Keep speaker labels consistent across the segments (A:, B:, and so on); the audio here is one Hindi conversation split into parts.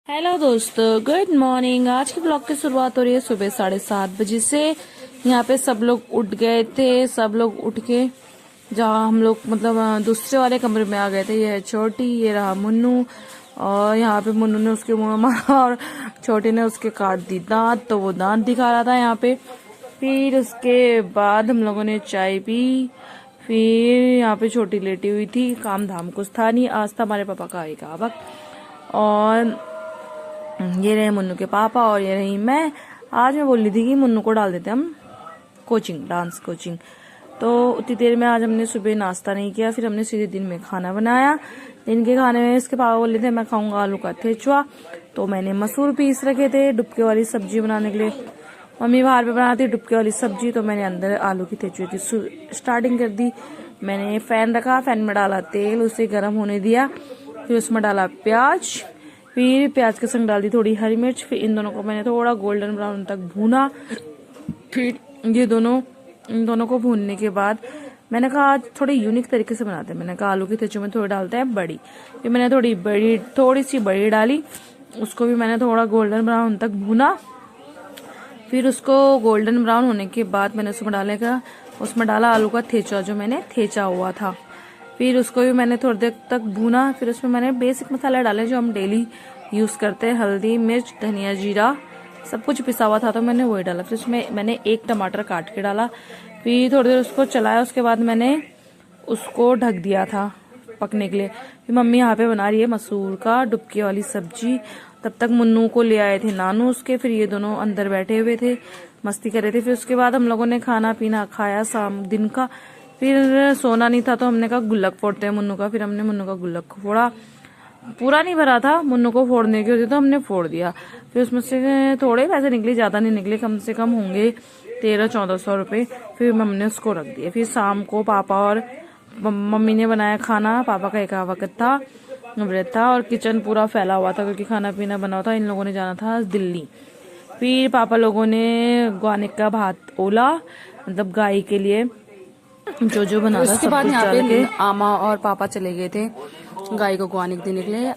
A: हेलो दोस्तों, गुड मॉर्निंग। आज के ब्लॉग की शुरुआत हो रही है सुबह 7:30 बजे से। यहाँ पे सब लोग उठ गए थे। सब लोग उठ के जहाँ हम लोग दूसरे वाले कमरे में आ गए थे। ये है छोटी, ये रहा मुन्नू। और यहाँ पे मुन्नू ने उसके मुंह में मारा और छोटी ने उसके काट दी दांत, तो वो दांत दिखा रहा था यहाँ पे। फिर उसके बाद हम लोगों ने चाय पी। फिर यहाँ पे छोटी लेटी हुई थी, काम धाम कुछ था नहीं। आज था हमारे पापा का एक आवक। और ये रहे मुन्नू के पापा और ये रही मैं। आज मैं बोल रही थी कि मुन्नू को डाल देते हम कोचिंग, डांस कोचिंग। तो उतनी देर में आज हमने सुबह नाश्ता नहीं किया। फिर हमने सीधे दिन में खाना बनाया। दिन के खाने में इसके पापा बोले थे मैं खाऊंगा आलू का थेचुआ, तो मैंने मसूर पीस रखे थे डुबके वाली सब्जी बनाने के लिए। मम्मी बाहर पे बनाती डुबके वाली सब्जी, तो मैंने अंदर आलू की थेचुए की स्टार्टिंग कर दी। मैंने फैन रखा, फैन में डाला तेल, उसे गर्म होने दिया। फिर उसमें डाला प्याज, फिर प्याज के संग डाल दी थोड़ी हरी मिर्च। फिर इन दोनों को मैंने थोड़ा गोल्डन ब्राउन तक भूना। फिर इन दोनों को भूनने के बाद मैंने कहा आज थोड़ी यूनिक तरीके से बनाते हैं। मैंने कहा आलू की थेचुए में थोड़ी डालते हैं बड़ी। फिर मैंने थोड़ी सी बड़ी डाली, उसको भी मैंने थोड़ा गोल्डन ब्राउन तक भूना। फिर उसको गोल्डन ब्राउन होने के बाद मैंने उसमें डाला आलू का थेचुआ जो मैंने थेचा हुआ था। फिर उसको भी मैंने थोड़ी देर तक भूना। फिर उसमें मैंने बेसिक मसाले डाले जो हम डेली यूज करते हैं, हल्दी, मिर्च, धनिया, जीरा, सब कुछ पिसा हुआ था तो मैंने वही डाला। फिर उसमें मैंने एक टमाटर काट के डाला। फिर थोड़ी देर उसको चलाया, उसके बाद मैंने उसको ढक दिया था पकने के लिए। फिर मम्मी यहाँ पे बना रही है मसूर का डुबकी वाली सब्जी। तब तक मुन्नू को ले आए थे नानू उसके। फिर ये दोनों अंदर बैठे हुए थे, मस्ती कर रहे थे। फिर उसके बाद हम लोगों ने खाना पीना खाया शाम दिन का। फिर सोना नहीं था तो हमने कहा गुल्लक फोड़ते हैं मुन्नू का। फिर हमने मुन्नू का गुल्लक फोड़ा, पूरा नहीं भरा था, मुन्नू को फोड़ने के होते तो हमने फोड़ दिया। फिर उसमें से थोड़े पैसे निकले, ज्यादा नहीं निकले, कम से कम होंगे 1300-1400 रुपए। फिर हमने उसको रख दिया। फिर शाम को पापा और मम्मी ने बनाया खाना। पापा का एक वक्त था, व्रत था, और किचन पूरा फैला हुआ था क्योंकि खाना पीना बना हुआ था। इन लोगों ने जाना था दिल्ली। फिर पापा लोगों ने ग्वानिक का भात ओला, मतलब गाय के लिए जो बना था। उसके बाद यहाँ पे आमा और पापा चले गए थे गाय को ग्वानिक देने के लिए।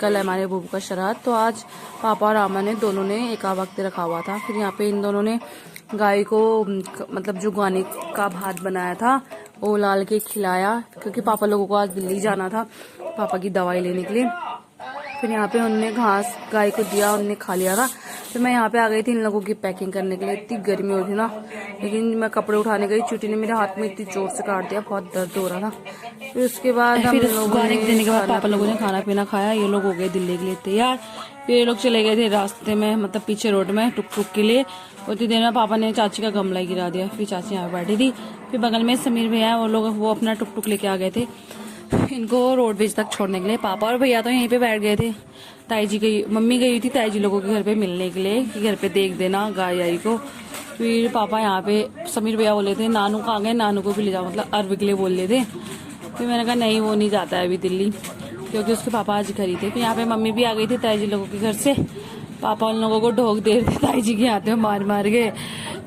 A: कल हमारे बूबू का श्राद्ध, तो आज पापा और आमा ने दोनों ने एक वक्त रखा हुआ था। फिर यहाँ पे इन दोनों ने गाय को जो ग्वानिक का भात बनाया था वो लाल के खिलाया, क्योंकि पापा लोगों को आज दिल्ली जाना था पापा की दवाई लेने के लिए। फिर यहाँ पे उन्होंने घास गाय को दिया, उन्होंने खा लिया था। फिर मैं यहाँ पे आ गई थी इन लोगों की पैकिंग करने के लिए। इतनी गर्मी हो रही थी ना, लेकिन मैं कपड़े उठाने गई, चुटी ने मेरे हाथ में इतनी जोर से काट दिया, बहुत दर्द हो रहा था। फिर उसके बाद देने के बाद पापा लोगों ने खाना पीना खाया। ये लोग हो गए दिल्ली के लिए तैयार। फिर ये लोग चले गए थे रास्ते में, मतलब पीछे रोड में टुक टुक के लिए। उतनी देर में पापा ने चाची का गमला गिरा दिया। फिर चाची यहाँ बैठी थी। फिर बगल में समीर भैया, वो अपना टुक टुक लेके आ गए थे इनको रोडवेज तक छोड़ने के लिए। पापा और भैया तो यहीं पे बैठ गए थे। मम्मी गई थी ताई जी लोगों के घर पे मिलने के लिए कि घर पे देख देना गाय आई को। फिर पापा यहाँ पे समीर भैया बोले थे नानू कहाँ गए, नानू को भी ले जाओ, मतलब अरब के लिए बोल रहे थे। फिर मैंने कहा नहीं, वो नहीं जाता है अभी दिल्ली, क्योंकि उसके पापा आज घर ही थे। फिर यहाँ पे मम्मी भी आ गई थी ताई जी लोगों के घर से। पापा उन लोगों को ढोक दे रहे थे ताई जी के हाथ में मार मार के।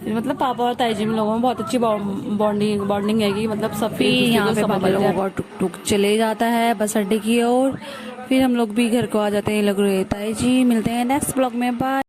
A: मतलब पापा और ताई जी में लोगों में बहुत अच्छी बॉन्डिंग है कि मतलब सब। यहाँ पे पापा लोगों का टुक टुक चले जाता है बस अड्डे की ओर। फिर हम लोग भी घर को आ जाते हैं। लग रहे ताई जी। मिलते हैं नेक्स्ट ब्लॉग में, बाय।